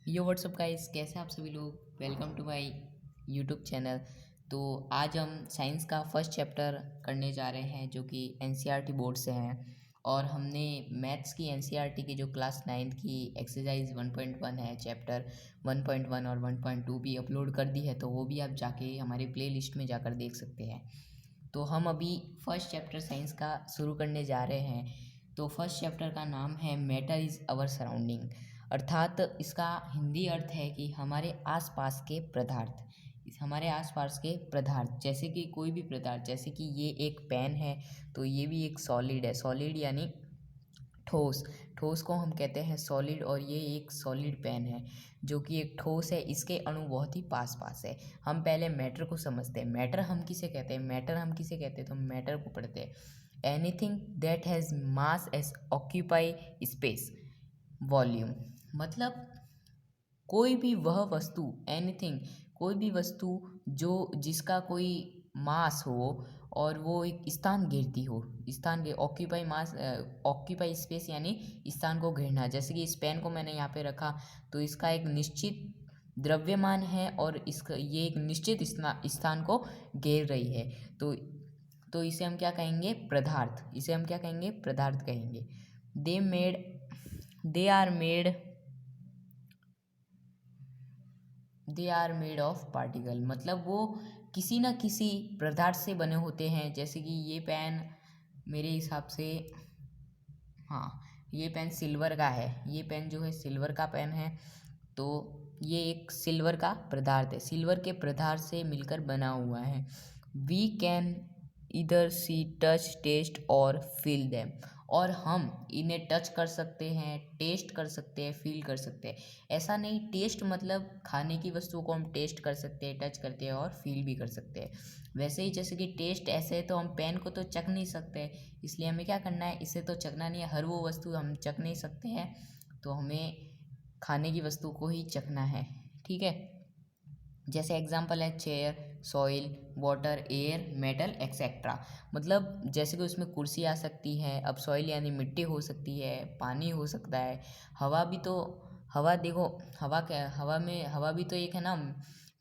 यो WhatsApp guys, कैसे हैं आप सभी लोग। Welcome to my YouTube channel. तो आज हम साइंस का फर्स्ट चैप्टर करने जा रहे हैं जो कि एनसीईआरटी बोर्ड से हैं। और हमने मैथ्स की एनसीईआरटी की जो क्लास 9 की एक्सरसाइज 1.1 है, चैप्टर 1.1 और 1.2 भी अपलोड कर दी है, तो वो भी आप जाके हमारे प्ले लिस्ट में जाकर देख सकते हैं। तो हम अभी फर्स्ट चैप्टर साइंस का शुरू करने जा रहे हैं। तो फर्स्ट चैप्टर का नाम है मैटर इज़ अवर सराउंडिंग, अर्थात इसका हिंदी अर्थ है कि हमारे आसपास के पदार्थ। हमारे आसपास के पदार्थ जैसे कि कोई भी पदार्थ, जैसे कि ये एक पेन है तो ये भी एक सॉलिड है। सॉलिड यानी ठोस। ठोस को हम कहते हैं सॉलिड, और ये एक सॉलिड पेन है जो कि एक ठोस है। इसके अणु बहुत ही पास पास है। हम पहले मैटर को समझते हैं। मैटर हम किसे कहते हैं, तो मैटर को पढ़ते हैं। Anything that has mass as occupy space volume, मतलब कोई भी वह वस्तु, एनीथिंग, कोई भी वस्तु जो जिसका कोई मास हो और वो एक स्थान घेरती हो। स्थान के ऑक्यूपाई मास, ऑक्यूपाई स्पेस यानी स्थान को घेरना। जैसे कि इस पेन को मैंने यहाँ पे रखा तो इसका एक निश्चित द्रव्यमान है और इसका ये एक निश्चित स्थान को घेर रही है। तो इसे हम क्या कहेंगे, पदार्थ। इसे हम क्या कहेंगे, पदार्थ कहेंगे। They made they are made they are made of particle, मतलब वो किसी न किसी पदार्थ से बने होते हैं। जैसे कि ये पेन मेरे हिसाब से, हाँ, ये पेन सिल्वर का है। ये पेन जो है सिल्वर का पेन है। तो ये एक सिल्वर का पदार्थ है, सिल्वर के पदार्थ से मिलकर बना हुआ है। वी कैन इधर सी, टच, टेस्ट और फील देम, और हम इन्हें टच कर सकते हैं, टेस्ट कर सकते हैं, फील कर सकते हैं। ऐसा नहीं, टेस्ट मतलब खाने की वस्तुओं को हम टेस्ट कर सकते हैं, टच करते हैं और फील भी कर सकते हैं। वैसे ही जैसे कि टेस्ट ऐसे है, तो हम पेन को तो चख नहीं सकते, इसलिए हमें क्या करना है, इसे तो चखना नहीं है। हर वो वस्तु हम चख नहीं सकते हैं, तो हमें खाने की वस्तु को ही चखना है। ठीक है। जैसे एग्जांपल है chair, soil, water, air, metal, etcetera. मतलब जैसे कि उसमें कुर्सी आ सकती है। अब सॉइल यानी मिट्टी हो सकती है, पानी हो सकता है, हवा भी। तो हवा देखो, हवा क्या, हवा भी तो एक है ना,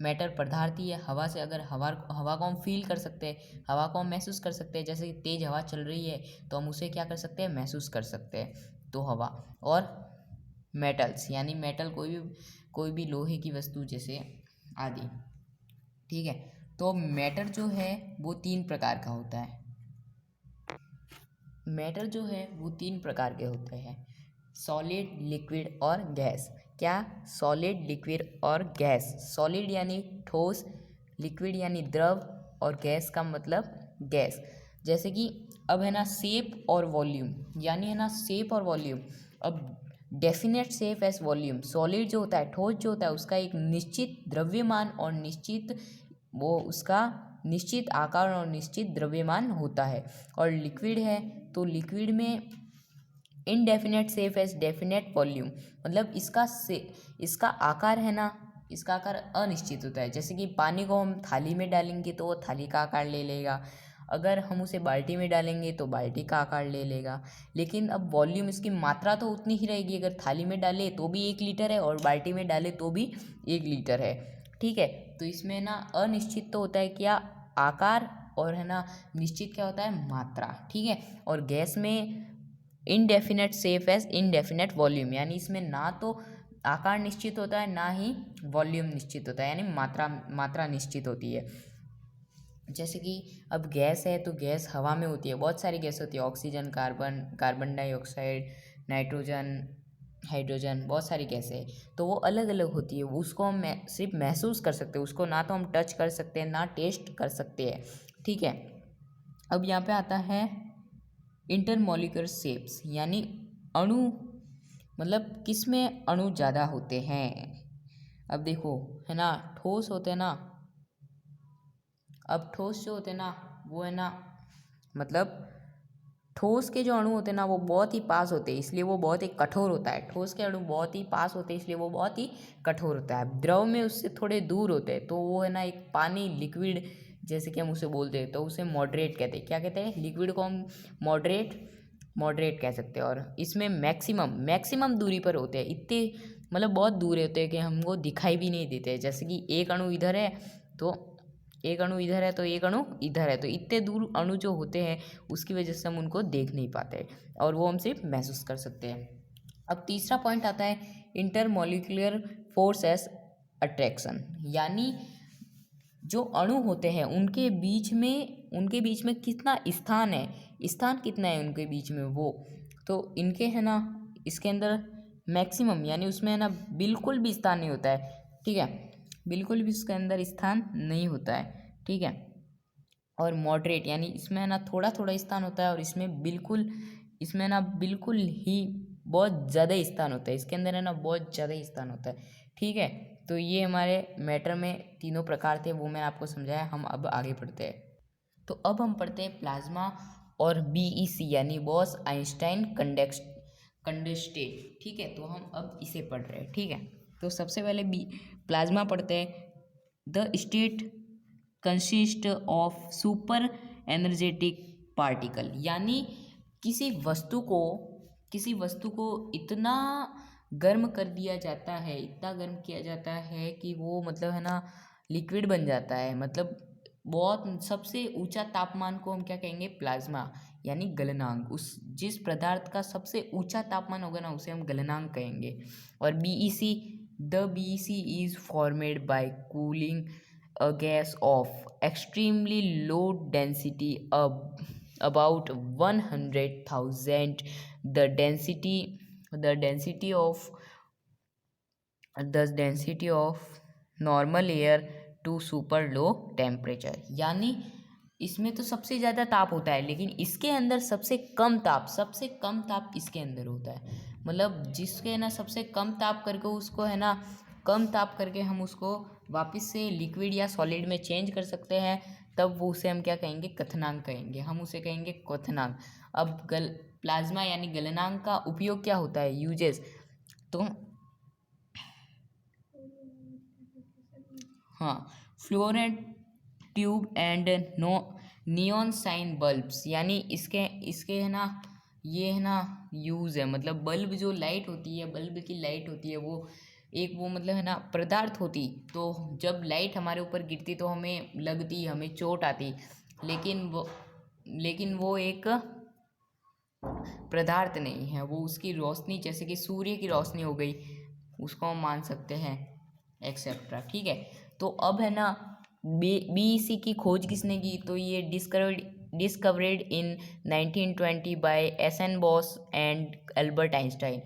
मैटर, पदार्थ ही है। हवा से अगर हवा को हम फील कर सकते हैं, हवा को हम महसूस कर सकते हैं। जैसे कि तेज़ हवा चल रही है तो हम उसे क्या कर सकते हैं, महसूस कर सकते हैं। तो हवा। और मेटल्स यानी मेटल कोई भी लोहे की वस्तु जैसे आदि। ठीक है। तो मैटर जो है वो तीन प्रकार का होता है। मैटर जो है वो तीन प्रकार के होते हैं, सॉलिड, लिक्विड और गैस। क्या, सॉलिड, लिक्विड और गैस। सॉलिड यानी ठोस, लिक्विड यानी द्रव, और गैस का मतलब गैस। जैसे कि अब है ना शेप और वॉल्यूम, यानी है ना शेप और वॉल्यूम। अब definite shape S volume, solid जो होता है, ठोस जो होता है, उसका एक निश्चित द्रव्यमान और निश्चित वो उसका निश्चित आकार और निश्चित द्रव्यमान होता है। और लिक्विड है तो लिक्विड में indefinite shape as definite volume, मतलब इसका आकार है ना, इसका आकार अनिश्चित होता है। जैसे कि पानी को हम थाली में डालेंगे तो वो थाली का आकार ले लेगा, अगर हम उसे बाल्टी में डालेंगे तो बाल्टी का आकार ले लेगा। लेकिन अब वॉल्यूम, इसकी मात्रा तो उतनी ही रहेगी। अगर थाली में डाले तो भी 1 लीटर है और बाल्टी में डाले तो भी 1 लीटर है। ठीक है। तो इसमें ना अनिश्चित तो होता है क्या, आकार, और है ना निश्चित क्या होता है, मात्रा। ठीक है। और गैस में indefinite shape as indefinite volume, यानी इसमें ना तो आकार निश्चित होता है ना ही वॉल्यूम निश्चित होता है, यानी मात्रा निश्चित होती है। जैसे कि अब गैस है तो गैस हवा में होती है, बहुत सारी गैस होती है, oxygen, carbon dioxide, nitrogen, hydrogen, बहुत सारी गैसें हैं। तो वो अलग अलग होती है, उसको हम सिर्फ महसूस कर सकते हैं, उसको ना तो हम टच कर सकते हैं ना टेस्ट कर सकते हैं। ठीक है। अब यहाँ पे आता है इंटरमॉलिक्यूलर शेप्स, यानी अणु, मतलब किस में अणु ज़्यादा होते हैं। अब देखो है ना, ठोस होते हैं ना, अब ठोस जो होते हैं ना वो है ना, मतलब ठोस के जो अणु होते हैं ना वो बहुत ही पास होते हैं, इसलिए वो बहुत ही कठोर होता है। ठोस के अणु बहुत ही पास होते हैं इसलिए वो बहुत ही कठोर होता है। द्रव में उससे थोड़े दूर होते हैं, तो वो है ना एक पानी, लिक्विड जैसे कि हम उसे बोलते हैं, तो उसे मॉडरेट कहते हैं। क्या कहते हैं, लिक्विड को हम मॉडरेट कह सकते हैं। और इसमें मैक्सिमम दूरी पर होते हैं, इतने मतलब बहुत दूर होते हैं कि हमको दिखाई भी नहीं देते। जैसे कि एक अणु इधर है तो एक अणु इधर है तो एक अणु इधर है, तो इतने दूर अणु जो होते हैं उसकी वजह से हम उनको देख नहीं पाते और वो हम सिर्फ महसूस कर सकते हैं। अब तीसरा पॉइंट आता है इंटरमॉलिक्यूलर फोर्स एस अट्रैक्शन, यानी जो अणु होते हैं उनके बीच में कितना स्थान है, स्थान कितना है उनके बीच में, वो तो इनके है ना इसके अंदर मैक्सिमम यानी उसमें है ना बिल्कुल भी स्थान नहीं होता है। ठीक है, बिल्कुल भी उसके अंदर स्थान नहीं होता है। ठीक है, और मॉडरेट यानी इसमें है ना थोड़ा थोड़ा स्थान होता है और इसमें ना बिल्कुल ही बहुत ज़्यादा स्थान होता है, इसके अंदर है ना बहुत ज़्यादा स्थान होता है। ठीक है, तो ये हमारे मैटर में तीनों प्रकार थे, वो मैंने आपको समझाया। हम अब आगे बढ़ते हैं। तो अब हम पढ़ते हैं प्लाज्मा और बीईसी यानी बॉस आइंस्टाइन कंडेंसेट। ठीक है, तो हम अब इसे पढ़ रहे हैं। ठीक है, तो सबसे पहले प्लाज्मा पढ़ते हैं। The state consist of super energetic particle, यानी किसी वस्तु को इतना गर्म कर दिया जाता है, इतना गर्म किया जाता है कि वो मतलब है ना लिक्विड बन जाता है। मतलब बहुत सबसे ऊंचा तापमान को हम क्या कहेंगे, प्लाज्मा यानी गलनांक। उस जिस पदार्थ का सबसे ऊंचा तापमान होगा ना उसे हम गलनांक कहेंगे। और BEC, the BEC is formed by cooling a gas of extremely low density, about 100,000 the density of normal air to super low temperature, यानी इसमें तो सबसे ज़्यादा ताप होता है लेकिन इसके अंदर सबसे कम ताप इसके अंदर होता है। मतलब जिसके ना सबसे कम ताप करके उसको है ना कम ताप करके हम उसको वापस से लिक्विड या सॉलिड में चेंज कर सकते हैं, तब वो उसे हम क्या कहेंगे, क्वथनांक कहेंगे। हम उसे कहेंगे क्वथनांक। अब प्लाज्मा यानी गलनांक का उपयोग क्या होता है, यूजेस, तो हाँ, fluorescent tube and neon sign bulbs, यानी इसके है ना ये है ना यूज़ है। मतलब बल्ब जो लाइट होती है, बल्ब की लाइट होती है वो मतलब है ना पदार्थ होती, तो जब लाइट हमारे ऊपर गिरती तो हमें लगती, हमें चोट आती, लेकिन वो एक पदार्थ नहीं है, वो उसकी रोशनी जैसे कि सूर्य की रोशनी हो गई, उसको हम मान सकते हैं एक्सेट्रा। ठीक है, तो अब है ना बीईसी की खोज किसने की, तो ये discovered in 1920 by S N Bose and Albert Einstein.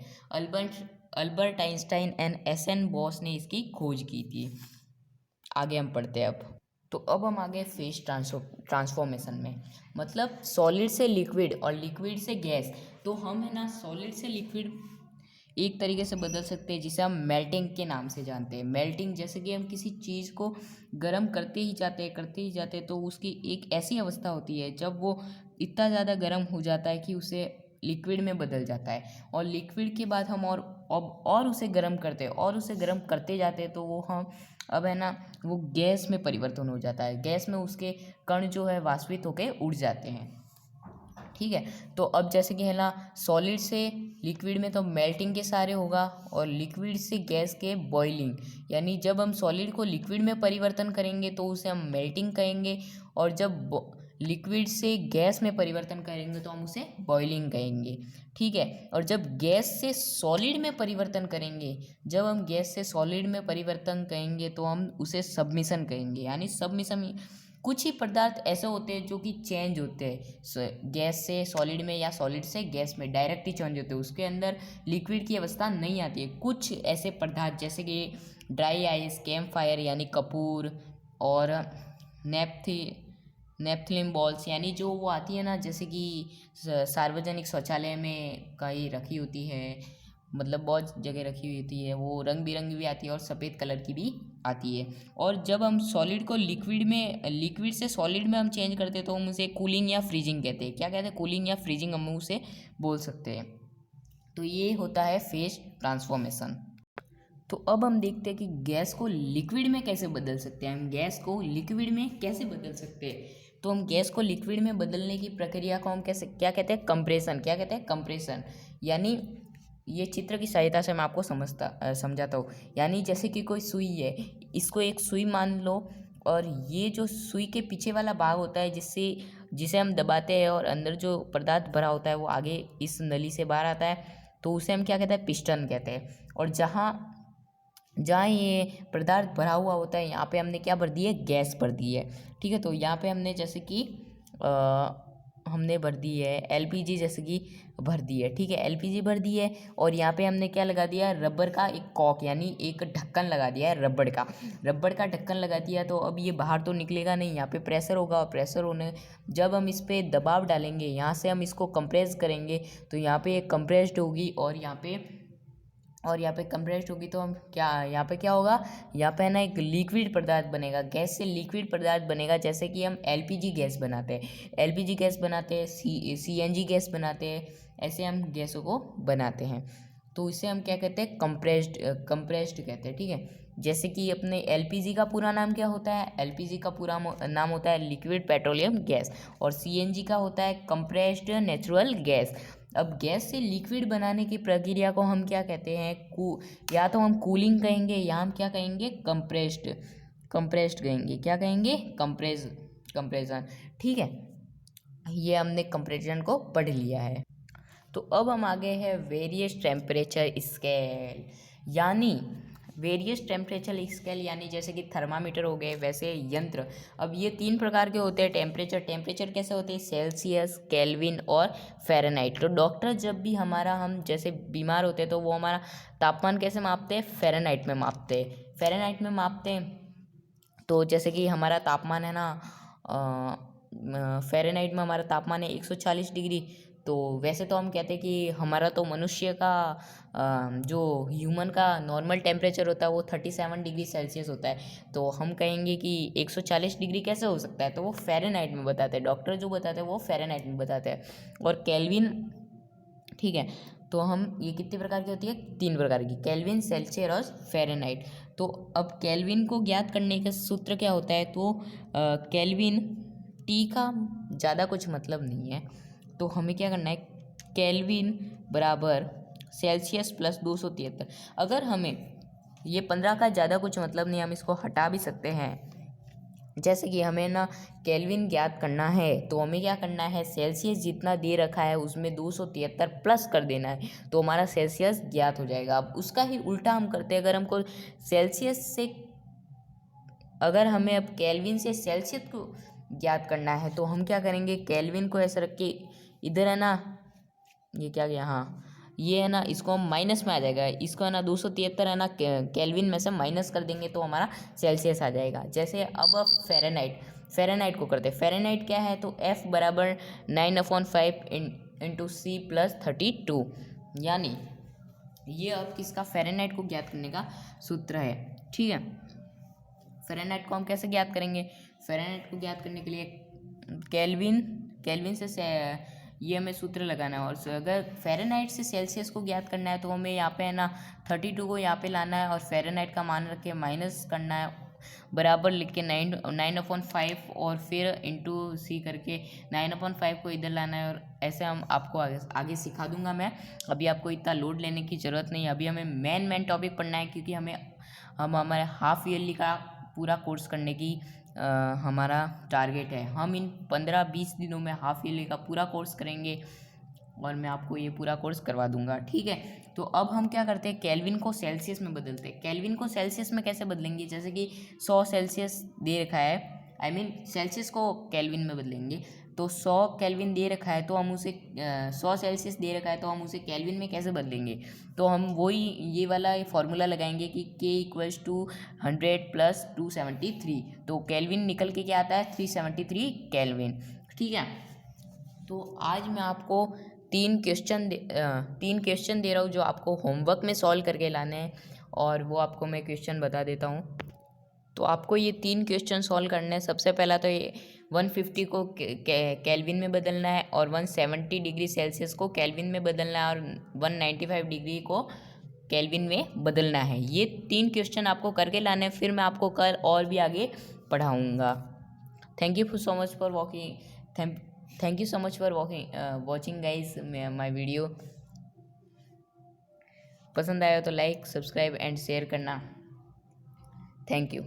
Albert Einstein and S N Bose ने इसकी खोज की थी। आगे हम पढ़ते हैं अब। तो अब हम आगे फेज ट्रांसफॉर्मेशन में, मतलब सॉलिड से लिक्विड और लिक्विड से गैस। तो हम है ना सॉलिड से लिक्विड एक तरीके से बदल सकते हैं जिसे हम मेल्टिंग के नाम से जानते हैं। मेल्टिंग जैसे कि हम किसी चीज़ को गर्म करते ही जाते हैं तो उसकी एक ऐसी अवस्था होती है जब वो इतना ज़्यादा गर्म हो जाता है कि उसे लिक्विड में बदल जाता है, और लिक्विड के बाद हम और उसे गर्म करते जाते हैं तो वो हम अब है ना वो गैस में परिवर्तन हो जाता है। गैस में उसके कण जो है वाष्पित होकर उड़ जाते हैं। ठीक है, तो अब जैसे कि है ना सॉलिड से लिक्विड में तो मेल्टिंग के सहारे होगा, और लिक्विड से गैस के बॉइलिंग, यानी जब हम सॉलिड को लिक्विड में परिवर्तन करेंगे तो उसे हम मेल्टिंग कहेंगे, और जब लिक्विड से गैस में परिवर्तन करेंगे तो हम उसे बॉइलिंग कहेंगे। ठीक है, और जब गैस से सॉलिड में परिवर्तन करेंगे तो हम उसे सबमिशन कहेंगे। यानी सबमिशन, कुछ ही पदार्थ ऐसे होते हैं जो कि चेंज होते हैं गैस से सॉलिड में या सॉलिड से गैस में डायरेक्ट ही चेंज होते हैं, उसके अंदर लिक्विड की अवस्था नहीं आती है। कुछ ऐसे पदार्थ जैसे कि ड्राई आइस, कैंप फायर यानी कपूर, और नेपथलीन बॉल्स, यानी जो वो आती है ना जैसे कि सार्वजनिक शौचालय में कहीं रखी होती है, मतलब बहुत जगह रखी हुई होती है, वो रंग बिरंगी भी आती है और सफ़ेद कलर की भी आती है। और जब हम सॉलिड को लिक्विड से सॉलिड में हम चेंज करते हैं तो हम उसे कूलिंग या फ्रीजिंग कहते हैं। क्या कहते हैं, कूलिंग या फ्रीजिंग हम उसे बोल सकते हैं। तो ये होता है फेज ट्रांसफॉर्मेशन। तो अब हम देखते हैं कि गैस को लिक्विड में कैसे बदल सकते हैं। हम गैस को लिक्विड में कैसे बदल सकते हैं, तो हम गैस को लिक्विड में बदलने की प्रक्रिया को हम क्या कहते हैं, कंप्रेशन। क्या कहते हैं, कंप्रेशन। यानी ये चित्र की सहायता से मैं आपको समझाता हूँ। यानी जैसे कि कोई सुई है, इसको एक सुई मान लो, और ये जो सुई के पीछे वाला भाग होता है जिसे हम दबाते हैं और अंदर जो पदार्थ भरा होता है वो आगे इस नली से बाहर आता है, तो उसे हम क्या कहते हैं, पिस्टन कहते हैं। और जहाँ जहाँ ये पदार्थ भरा हुआ होता है, यहाँ पे हमने क्या भर दी है, गैस भर दी है। ठीक है, तो यहाँ पे हमने जैसे कि हमने भर दी है एलपीजी, जैसे कि भर दी है। ठीक है, एलपीजी भर दी है, और यहाँ पे हमने क्या लगा दिया, रबर का एक कॉक यानी एक ढक्कन लगा दिया है, रबड़ का ढक्कन लगा दिया। तो अब ये बाहर तो निकलेगा नहीं, यहाँ पे प्रेशर होगा, और प्रेशर होने जब हम इस पर दबाव डालेंगे, यहाँ से हम इसको कंप्रेस करेंगे, तो यहाँ पे ये कंप्रेस्ड होगी, और यहाँ पे कंप्रेस्ड होगी, तो हम क्या, यहाँ पे क्या होगा, यहाँ पे है ना एक लिक्विड पदार्थ बनेगा, गैस से लिक्विड पदार्थ बनेगा। जैसे कि हम एलपीजी गैस बनाते हैं, सीएनजी गैस बनाते हैं, ऐसे हम गैसों को बनाते हैं। तो इसे हम क्या कहते हैं, कंप्रेस्ड कहते हैं। ठीक है, जैसे कि अपने एलपीजी का पूरा नाम क्या होता है, एलपीजी का पूरा नाम होता है लिक्विड पेट्रोलियम गैस, और सीएनजी का होता है कंप्रेस्ड नेचुरल गैस। अब गैस से लिक्विड बनाने की प्रक्रिया को हम क्या कहते हैं, या तो हम कूलिंग कहेंगे, या हम क्या कहेंगे, कंप्रेस्ड कहेंगे। क्या कहेंगे, कंप्रेशन। ठीक है, ये हमने कंप्रेशन को पढ़ लिया है। तो अब हम आगे हैं वेरियस टेम्परेचर स्केल, यानी जैसे कि थर्मामीटर हो गए, वैसे यंत्र। अब ये 3 प्रकार के होते हैं टेम्परेचर कैसे होते हैं, सेल्सियस, केल्विन और फ़ारेनहाइट। तो डॉक्टर जब भी हम जैसे बीमार होते हैं, तो वो हमारा तापमान कैसे मापते हैं, फ़ारेनहाइट में मापते हैं। तो जैसे कि हमारा तापमान है ना, फ़ारेनहाइट में हमारा तापमान है 140 डिग्री। तो वैसे तो हम कहते हैं कि हमारा तो मनुष्य का जो ह्यूमन का नॉर्मल टेम्परेचर होता है वो 37 डिग्री सेल्सियस होता है। तो हम कहेंगे कि 140 डिग्री कैसे हो सकता है, तो वो फ़ारेनहाइट में बताते हैं, डॉक्टर जो बताते हैं वो फ़ारेनहाइट में बताते हैं। और केल्विन, ठीक है, तो हम ये कितने प्रकार की होती है, 3 प्रकार की, केल्विन, सेल्सियस और फ़ारेनहाइट। तो अब केल्विन को ज्ञात करने का सूत्र क्या होता है, तो केल्विन टी का ज़्यादा कुछ मतलब नहीं है, तो हमें क्या करना है, केल्विन बराबर सेल्सियस प्लस 273। अगर हमें ये 15 का ज़्यादा कुछ मतलब नहीं, हम इसको हटा भी सकते हैं। जैसे कि हमें ना केल्विन ज्ञात करना है, तो हमें क्या करना है, सेल्सियस जितना दे रखा है उसमें 273 प्लस कर देना है, तो हमारा सेल्सियस ज्ञात हो जाएगा। अब उसका ही उल्टा हम करते हैं, अगर हमें अब केल्विन से सेल्सियस को ज्ञात करना है, तो हम क्या करेंगे, केल्विन को ऐसे रख के इधर है ना, ये क्या गया, हाँ ये है ना, इसको हम माइनस में आ जाएगा, इसको है ना 273 है ना केल्विन में से माइनस कर देंगे, तो हमारा सेल्सियस आ जाएगा। जैसे अब फ़ारेनहाइट को करते हैं। फ़ारेनहाइट क्या है, तो F बराबर 9/5 इंटू C प्लस 32, यानी ये अब किसका, फ़ारेनहाइट को ज्ञात करने का सूत्र है। ठीक है, फ़ारेनहाइट को हम कैसे ज्ञात करेंगे, फ़ारेनहाइट को ज्ञात करने के लिए केल्विन से ये हमें सूत्र लगाना है, और अगर फ़ारेनहाइट से सेल्सियस को ज्ञात करना है, तो हमें यहाँ पे है ना 32 को यहाँ पे लाना है, और फ़ारेनहाइट का मान रख के माइनस करना है, बराबर लिख के 9/5, और फिर इंटू सी करके 9/5 को इधर लाना है। और ऐसे हम आपको आगे सिखा दूंगा मैं, अभी आपको इतना लोड लेने की ज़रूरत नहीं है। अभी हमें मेन टॉपिक पढ़ना है, क्योंकि हम हमारे हाफ ईयरली का पूरा कोर्स करने की हमारा टारगेट है। हम इन 15-20 दिनों में हाफ ईयरली का पूरा कोर्स करेंगे, और मैं आपको ये पूरा कोर्स करवा दूंगा। ठीक है, तो अब हम क्या करते हैं, केल्विन को सेल्सियस में बदलते हैं। केल्विन को सेल्सियस में कैसे बदलेंगे, जैसे कि 100 सेल्सियस दे रखा है, सेल्सियस को केल्विन में बदलेंगे। तो 100 केल्विन दे रखा है, तो हम उसे 100 सेल्सियस दे रखा है, तो हम उसे केल्विन में कैसे बदलेंगे, तो हम वही ये वाला फार्मूला लगाएंगे कि K = 100 + 273, तो केल्विन निकल के क्या आता है, 373 केल्विन। ठीक है, तो आज मैं आपको 3 क्वेश्चन दे रहा हूँ, जो आपको होमवर्क में सॉल्व करके लाने हैं, और वो आपको मैं क्वेश्चन बता देता हूँ। तो आपको ये 3 क्वेश्चन सॉल्व करने हैं। सबसे पहला तो ये 150 को केल्विन में बदलना है, और 170 डिग्री सेल्सियस को केल्विन में बदलना है, और 195 डिग्री को केल्विन में बदलना है। ये 3 क्वेश्चन आपको करके लाने हैं, फिर मैं आपको कल और भी आगे पढ़ाऊँगा। Thank you so much for watching guys my video. पसंद आया तो लाइक, सब्सक्राइब एंड शेयर करना। Thank you.